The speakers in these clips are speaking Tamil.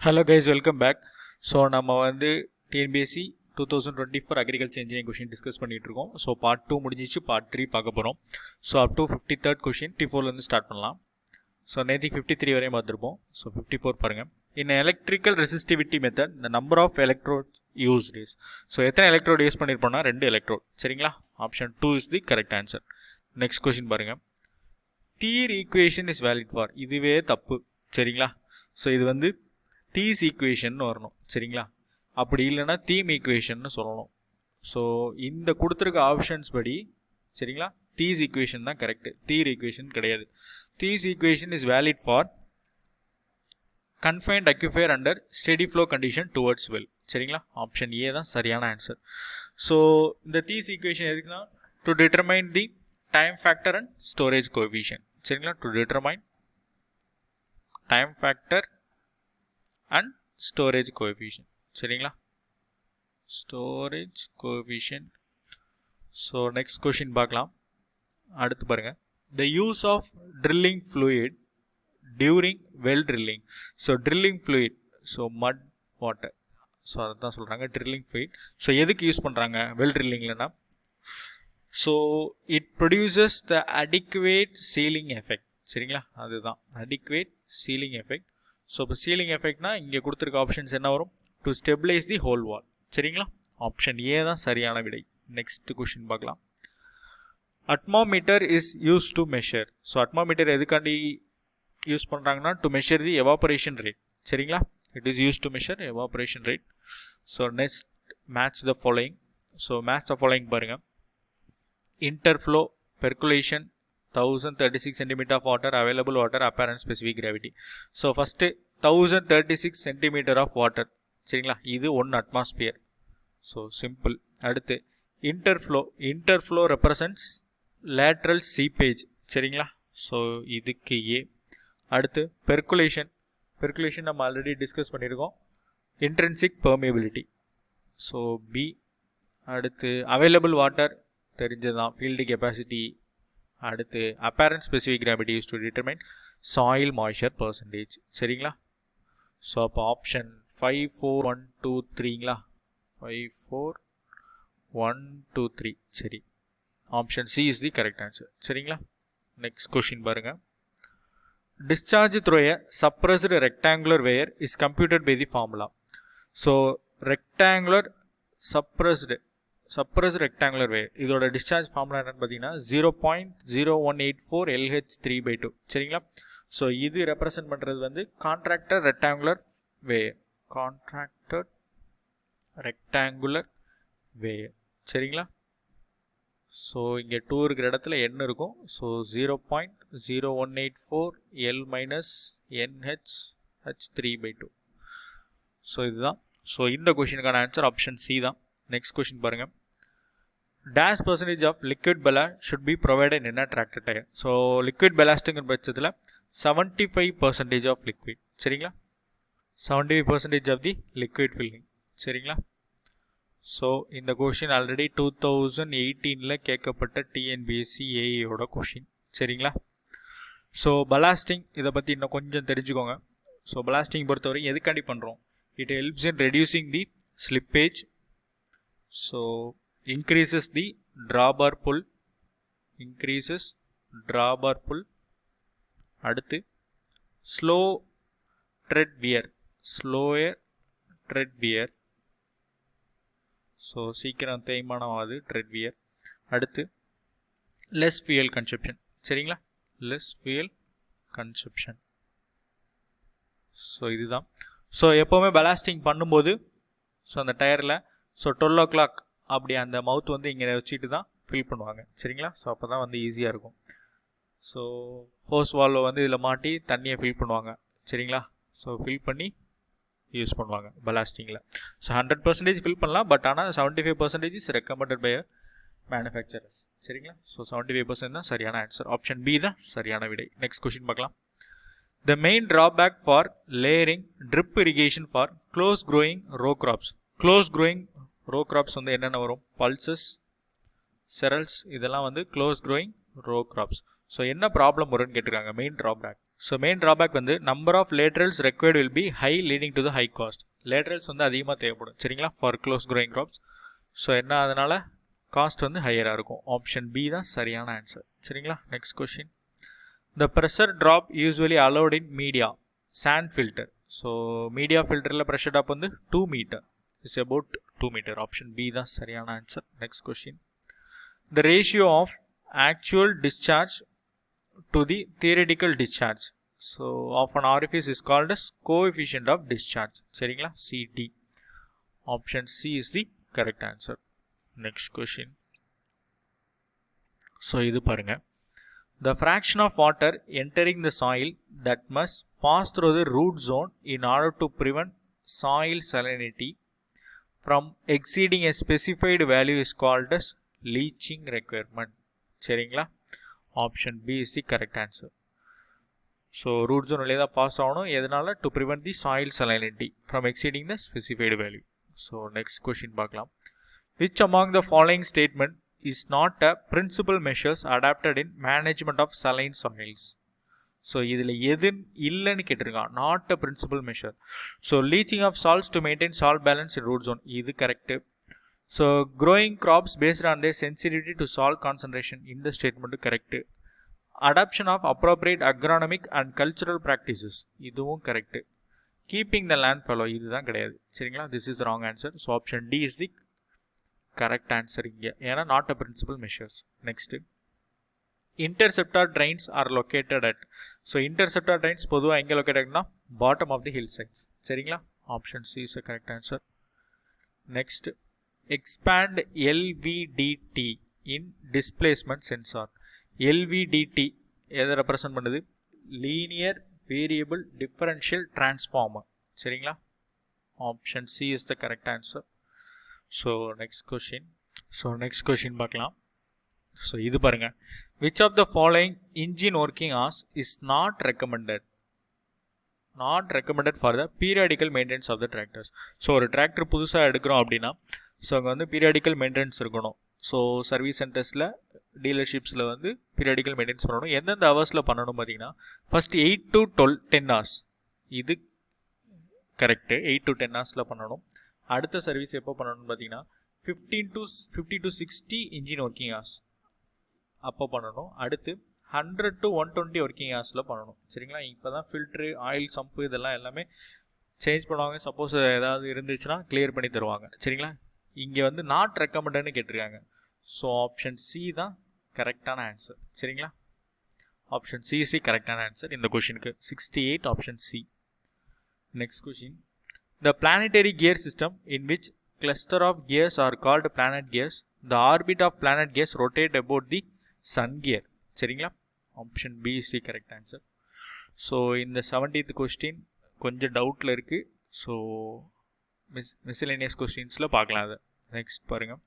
Hello guys, welcome back. So நம்ம வந்து Tnpsc 2024 Agriculture Engineering question discuss பண்ணிட்டு இருக்கோம். So part 2 முடிஞ்சிச்சு, part 3 பார்க்க போறோம். So up to 53rd question 54 ல இருந்து ஸ்டார்ட் பண்ணலாம். So நேத்தி 53 வரையும் பார்த்திருப்போம். So 54 பாருங்க. In electrical resistivity method, the number of electrodes used is. So எத்தனை electrode யூஸ் பண்ணிருப்போம்னா 2 electrode. சரிங்களா? Option 2 is the correct answer. Next question பாருங்க. Third equation is valid for. இதுவே தப்பு. சரிங்களா? So இது வந்து These equation வரணும் சரிங்களா அப்படி இல்லைன்னா theme equation சொல்லணும் ஸோ இந்த கொடுத்துருக்க ஆப்ஷன்ஸ் படி சரிங்களா these equation தான் கரெக்ட் third equation கிடையாது these equation is valid for confined aquifer under steady flow condition towards well சரிங்களா ஆப்ஷன் ஏ தான் சரியான ஆன்சர் ஸோ இந்த these equation எதுக்குன்னா to determine the time factor and storage coefficient சரிங்களா to determine time factor and storage coefficient சரிங்களா storage coefficient so next question பார்க்கலாம் அடுத்து பாருங்க the use of drilling fluid during well drilling so drilling fluid so mud water so அதான் சொல்றாங்க drilling fluid so எதுக்கு யூஸ் பண்றாங்க well drillingலனா so it produces the adequate sealing effect சரிங்களா அதுதான் adequate sealing effect ஸோ இப்போ சீலிங் எஃபெக்ட்னா இங்கே கொடுத்துருக்க ஆப்ஷன்ஸ் என்ன வரும் to stabilise the whole wall சரிங்களா ஆப்ஷன் ஏ தான் சரியான விடை நெக்ஸ்ட் கொஷின் பார்க்கலாம் atmometer is used to measure so atmometer எதுக்காண்டி யூஸ் பண்ணுறாங்கன்னா to measure the evaporation rate சரிங்களா it is used to measure evaporation rate so next match the following so match the following பாருங்கள் interflow percolation 1036 cm of water, available water, apparent specific gravity. So first 1036 cm of water. சரிங்களா இது 1 atmosphere. So simple. அடுத்து interflow represents lateral seepage. சரிங்களா so இதுக்கு A. அடுத்து percolation நம்ம ஆல்ரெடி டிஸ்கஸ் பண்ணியிருக்கோம் intrinsic permeability. So B. அடுத்து available water தெரிஞ்சதான் field capacity. அடுத்து apparent specific gravity is to determine soil moisture percentage சரிங்களா ஸோ அப்போ ஆப்ஷன் 5 4 1 2 3ங்களா 5 4 1 2 3 சரி option C is the correct answer சரிங்களா நெக்ஸ்ட் கொஷின் பாருங்க discharge through a suppressed rectangular wire is computed by the formula so rectangular suppressed rectangular wire இதோட discharge formula என்னன்னு பார்த்தீங்கன்னா 0.0184 LH3/2 சரிங்களா ஸோ இது ரெப்ரசன்ட் பண்ணுறது வந்து contracted rectangular wire சரிங்களா ஸோ இங்கே 2 இருக்கிற இடத்துல n இருக்கும் so 0.0184 L minus NH3/2 so இதுதான் ஸோ இந்த கொஷினுக்கான ஆன்சர் ஆப்ஷன் சி தான் நெக்ஸ்ட் கொஷின் பாருங்க dash percentage of liquid ballast should be provided in a tractor tire so liquid ballasting பட்சத்தில் 75% of liquid சரிங்களா 75% of the liquid filling சரிங்களா ஸோ இந்த கொஷின் ஆல்ரெடி 2018 கேட்கப்பட்ட TNPSC AEயோட கொஷின் சரிங்களா ஸோ பலாஸ்டிங் இதை பற்றி இன்னும் கொஞ்சம் தெரிஞ்சுக்கோங்க ஸோ பலாஸ்டிங் பொறுத்தவரை எதுக்காண்டி பண்ணுறோம் it helps in reducing the slippage so increases the drawbar pull அடுத்து slower tread wear so சீக்கிரம் தேய்மானம் ஆகுது tread wear அடுத்து less fuel consumption சரிங்களா less fuel consumption ஸோ இதுதான் ஸோ எப்போவுமே பலாஸ்டிங் பண்ணும்போது ஸோ அந்த டயரில் ஸோ 12 o'clock அப்படி அந்த மவுத் வந்து இங்கே வச்சுட்டு தான் ஃபில் பண்ணுவாங்க சரிங்களா ஸோ அப்போ தான் வந்து ஈஸியாக இருக்கும் ஸோ ஹோஸ் வால்வை வந்து இதில் மாட்டி தண்ணியை ஃபில் பண்ணுவாங்க சரிங்களா ஸோ ஃபில் பண்ணி யூஸ் பண்ணுவாங்க பலாஸ்டிங்கில் ஸோ 100% ஃபில் பண்ணலாம் பட் ஆனால் 75% இஸ் ரெக்கமெண்டட் பை மேனுஃபேக்சரர்ஸ் சரிங்களா ஸோ 75% தான் சரியான ஆன்சர் ஆப்ஷன் பி தான் சரியான விடை நெக்ஸ்ட் கொஷின் பார்க்கலாம் The main drawback for layering drip irrigation for close growing row crops வந்து என்னென்ன வரும் pulses cereals இதெல்லாம் வந்து close growing row crops so என்ன ப்ராப்ளம் வரும்னு கேட்டிருக்காங்க main drawback so main drawback வந்து number of laterals required will be high leading to the high cost. Laterals வந்து அதிகமாக தேவைப்படும் சரிங்களா for close growing crops. So என்ன அதனால் காஸ்ட் வந்து ஹையராக இருக்கும். ஆப்ஷன் பி தான் சரியான ஆன்சர் சரிங்களா. Next question. The pressure drop usually allowed in media sand filter. So media ஃபில்டரில் ப்ரெஷர் ட்ராப் வந்து 2 metre is about 2 metre. Option B தான் சரியான answer. Next question. The ratio of actual discharge to the theoretical discharge so of an orifice is called as coefficient of discharge சரிங்களா CD. option C is the correct answer. next question. so இது பாருங்க. the fraction of water entering the soil that must pass through the root zone in order to prevent soil salinity from exceeding a specified value is called as leaching requirement சரிங்களா. Option B is the correct answer. So root zone வழியாக தான் பாஸ் ஆகணும். எதனால? To prevent the soil salinity from exceeding the specified value. So next question பார்க்கலாம். Which among the following statement is not a principal measures adopted in management of saline soils. So இதில் எது இல்லைன்னு கேட்டிருக்கான். Not a principal measure. So leaching of salts to maintain salt balance in root zone இது correct. So growing crops based on their sensitivity to salt concentration இந்த statement correct. Adoption of appropriate agronomic and cultural practices இதுவும் correct. Keeping the land fallow இதுதான் கிடையாது சரிங்களா. This is wrong answer. So option D is the correct answer இங்கே, ஏன்னா not a principal measures. Next. Interceptor drains are located at. So interceptor drains பொதுவாக எங்கே லொக்கேட்டட்னா bottom of the hill sides சரிங்களா. Option C is the correct answer. Next. expand LVDT in displacement sensor. LVDT எதை ரெப்ரசன்ட் பண்ணுது? லீனியர் வேரியபிள் டிஃபரன்ஷியல் டிரான்ஸ்ஃபார்மர் சரிங்களா. Option C is the correct answer. So next question பார்க்கலாம். ஸோ இது பாருங்க. Which of the following engine working hours is not recommended for the periodical maintenance of the tractors. So ஒரு டிராக்டர் புதுசாக எடுக்கிறோம் அப்படின்னா ஸோ அங்கே வந்து பீரியாடிக்கல் மெயின்டெனன்ஸ் இருக்கணும். ஸோ சர்வீஸ் சென்டர்ஸில் டீலர்ஷிப்ஸில் வந்து பீரியாடிக்கல் மெயின்டெனன்ஸ் பண்ணணும். எந்தெந்த ஹவர்ஸில் பண்ணணும் பார்த்தீங்கன்னா ஃபஸ்ட் 8 to 10 hours இது கரெக்டு. 8 to 10 hours பண்ணணும். அடுத்த சர்வீஸ் எப்போ பண்ணணும்னு பார்த்தீங்கன்னா 50 to 60 இன்ஜின் ஒர்க்கிங் hours அப்போ பண்ணணும். அடுத்து 100 to 120 ஒர்க்கிங் ஹவர்ஸில் பண்ணணும் சரிங்களா. இப்போ தான் ஃபில்ட்ரு ஆயில் சம்பு இதெல்லாம் எல்லாமே சேஞ்ச் பண்ணுவாங்க. சப்போஸ் ஏதாவது இருந்துச்சுன்னா கிளியர் பண்ணி தருவாங்க சரிங்களா. இங்கே வந்து நாட் ரெக்கமெண்டட்னு கேட்டிருக்காங்க. ஸோ ஆப்ஷன் சி தான் கரெக்டான ஆன்சர் சரிங்களா. ஆப்ஷன் சி இஸ் தி கரெக்டான ஆன்சர் இந்த கொஷினுக்கு. 68 option C. Next question. The planetary gear system in which cluster of gears are called planet gears. The orbit of planet gears rotate about the sun gear சரிங்களா. Option B is the correct answer. So இந்த 70th கொஸ்டின் கொஞ்சம் டவுட்டில் இருக்குது. ஸோ மிஸ்செலேனியஸ் கொஸ்டின்ஸில் பார்க்கலாம் அதை. நெக்ஸ்ட் பாருங்கள்.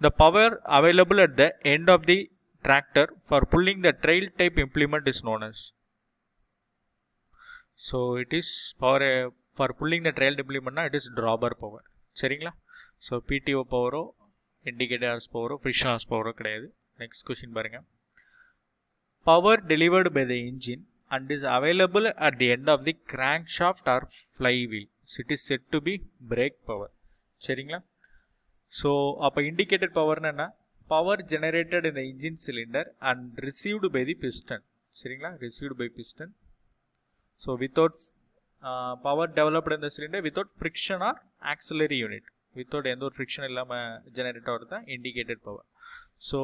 The power available at the end of the tractor for pulling the trail type implement is known as. So it is power for pulling the trail implement it is drawbar power சரிங்களா. ஸோ PTO பவரோ இண்டிகேட்டர் ஹார்ஸ் பவரோ ஃப்ரிக்ஷன் ஹார்ஸ் பவரோ கிடையாது. நெக்ஸ்ட் கொஸ்டின் பாருங்கள். Power delivered by the engine and is available at the end of the crankshaft or flywheel. So it is said to be brake power சரிங்களா. ஸோ அப்போ இண்டிகேட்டட் பவர்னா என்ன? Power generated in the engine cylinder and received by the piston சரிங்களா. Received by piston. So without power developed இந்த cylinder without friction or auxiliary unit without எந்த ஒரு ஃப்ரிக்ஷன் இல்லாமல் ஜெனரேட் ஆகிறது தான் இண்டிகேட்டட் பவர். ஸோ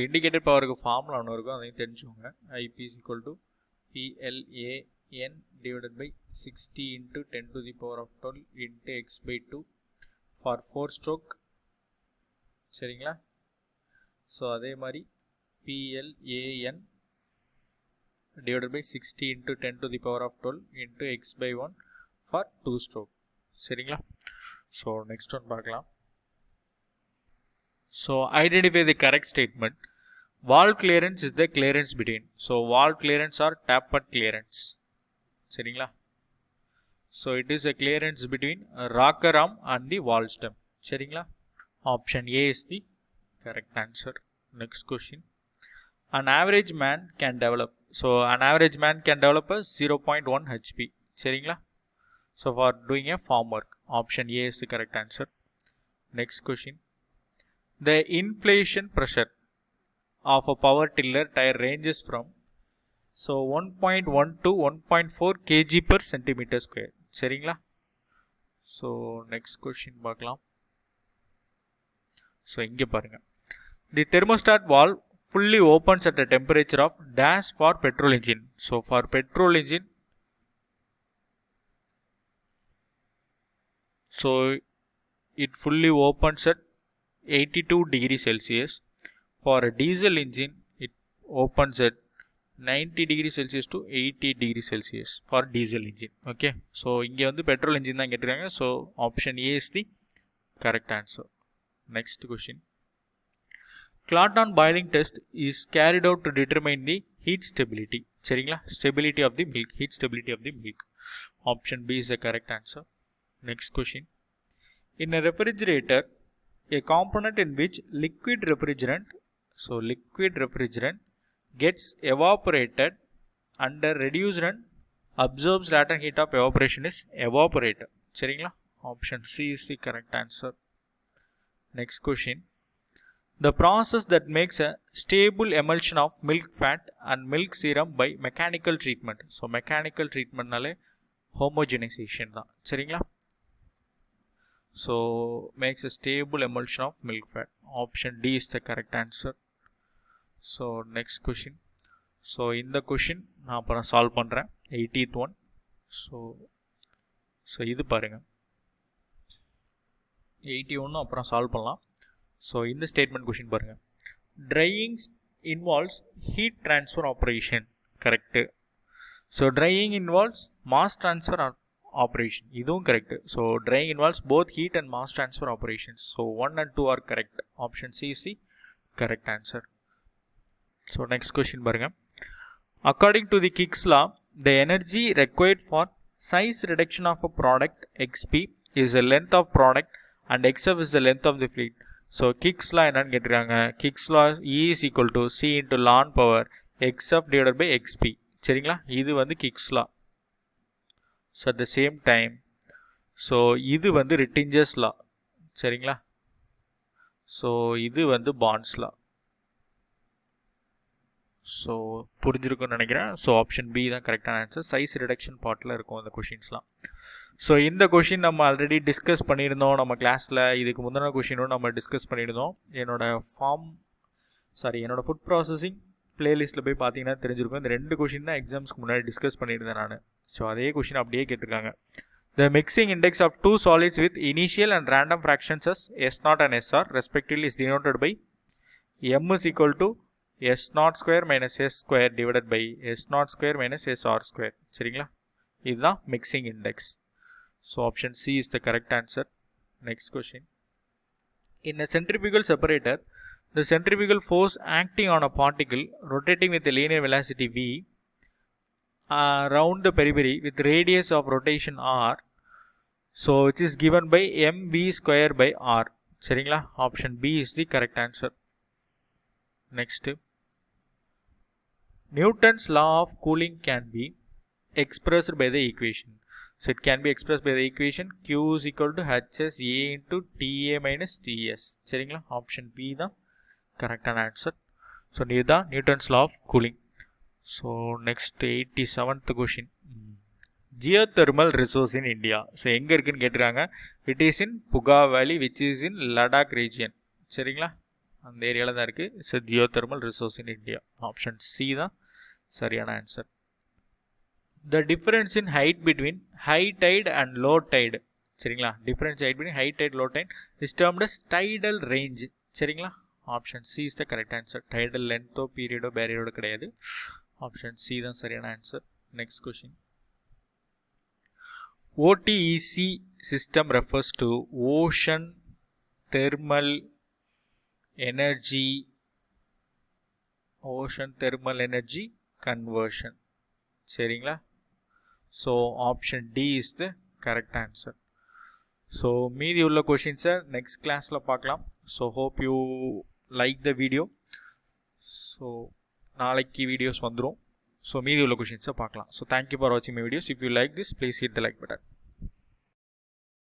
இண்டிகேட்டட் பவருக்கு ஃபார்முலா ஒன்று இருக்கும், அதையும் தெரிஞ்சுக்கோங்க. IP is equal to PLAN divided by 60 into 10 to the power of 12 into x by 2 for 4 stroke சரிங்களா. ஸோ அதே மாதிரி PLAN divided by 60 into 10 to the power of 12 into x by 1 for 2 stroke சரிங்களா. ஸோ நெக்ஸ்ட் ஒன் பார்க்கலாம். So identify the correct statement. Wall clearance is the clearance between. So wall clearance or tappet clearance சரிங்களா. So it is a clearance between rocker arm and the wall stem சரிங்களா. Option A is the correct answer. Next question. an average man can develop. So an average man can develop a 0.1 HP. சரிங்களா? So for doing a farm work, option A is the correct answer. Next question. The inflation pressure of a power tiller tire ranges from 1.1 to 1.4 kg per centimeter square. சரிங்களா? So next question பார்க்கலாம். So இங்க பாருங்க. The thermostat valve fully opens at a temperature of dash for petrol engine. So for petrol engine, so it fully opens at 82 degrees Celsius. For a diesel engine, it opens at 90 degrees Celsius to 80 degrees Celsius for diesel engine. Okay. So இங்க வந்து petrol engine தான் கேட்டிருக்காங்க. So option A is the correct answer. Next question. Clapton boiling test is carried out to determine the heat stability. சரிங்களா? Stability of the milk. Heat stability of the milk. Option B is the correct answer. Next question. In a refrigerator, a component in which liquid refrigerant gets evaporated under reduced and absorbs latent heat of evaporation is evaporator. சரிங்களா? Option C is the correct answer. Next question. The process that makes a stable emulsion of milk fat and milk serum by mechanical treatment. So mechanical treatment நாலே homogenization தான். சரிங்களா? So makes a stable emulsion of milk fat. Option D is the correct answer. So next question. So இந்த question நான் அப்புறம் solve பண்றேன். 80th one. So இது பாருங்க. 81 அப்புறம் solve பண்ணலாம். So இந்த statement question பாருங்க. Drying involves heat transfer operation. Correct. So drying involves mass transfer operation. இதுவும் correct. So drying involves both heat and mass transfer operations. So 1 and 2 are correct. Option C is the correct answer. So next question பாருங்க. According to the Kick's law, the energy required for size reduction of a product XP is the length of product and XF is the length of the fleet. So Kick's law என்னன்னு கேட்டிருக்காங்க. Kick's law E is equal to C into ln power XF divided by XP. சரிங்களா? இது வந்து Kick's law. So at the same time, so இது வந்து Rittinger's law. சரிங்களா? So இது வந்து Bond's law. So புரிஞ்சிருக்கும்னு நினைக்கிறேன். So option B தான் கரெக்டான ஆன்சர். சைஸ் ரிடக்ஷன் பார்ட்டில் இருக்கும் அந்த கொஷின்ஸ்லாம். ஸோ இந்த கொஷின் நம்ம ஆல்ரெடி டிஸ்கஸ் பண்ணியிருந்தோம் நம்ம கிளாஸில். இதுக்கு முந்தின கொஷினும் நம்ம டிஸ்கஸ் பண்ணியிருந்தோம். என்னோட ஃபுட் ப்ராசஸிங் பிளேலிஸ்ட்டில் போய் பார்த்தீங்கன்னா தெரிஞ்சிருக்கும். இந்த 2 கொஷின் தான் எக்ஸாம்ஸ்க்கு முன்னாடி டிஸ்கஸ் பண்ணியிருந்தேன் நான். ஸோ அதே கொஷின் அப்படியே கேட்டிருக்காங்க. The mixing index of 2 solids with initial and random fractions as S0 and SR respectively is denoted by M is equal to S0 square minus S square divided by S0 square minus SR square. சரிங்களா? இதுதான் mixing index. So option C is the correct answer. Next question. In a centrifugal separator, the centrifugal force acting on a particle rotating with a linear velocity v around the periphery with radius of rotation r, so which is given by mv square by r. சரிங்களா? Option B is the correct answer. Next. Newton's law of cooling can be expressed by the equation. So it can be expressed by the equation Q is equal to Hs A into Ta minus Ts. சரிங்களா? Option B தான் கரெக்டான ஆன்சர். ஸோ இதுதான் Newton's law of cooling. So next 87th question. Geothermal resource in India. So எங்கே இருக்குன்னு கேட்டிருக்காங்க. It is in Puga valley which is in Ladakh region. சரிங்களா? அந்த ஏரியாவில் தான் இருக்குது. It's geothermal resource in India. Option C தான் சரியான answer. The difference in height between high tide and low tide. சரிங்களா? Difference height between high tide low tide is termed as tidal range. சரிங்களா? Option C is the correct answer. Tidal length ஓ பீரியடோ பேரியடோ கிடையாது. Option C தான் சரியான answer. Next question. OTEC system refers to Ocean Thermal Energy Conversion. சரிங்களா? So option D is the correct answer. So மீதி உள்ள கொஷின்ஸை நெக்ஸ்ட் கிளாஸில் பார்க்கலாம். So hope you like the video. So நாளைக்கு வீடியோஸ் வந்துடும். ஸோ மீதி உள்ள கொஷின்ஸை பார்க்கலாம். ஸோ தேங்க்யூ ஃபார் வாட்சிங் my videos. If you like this please hit the like button.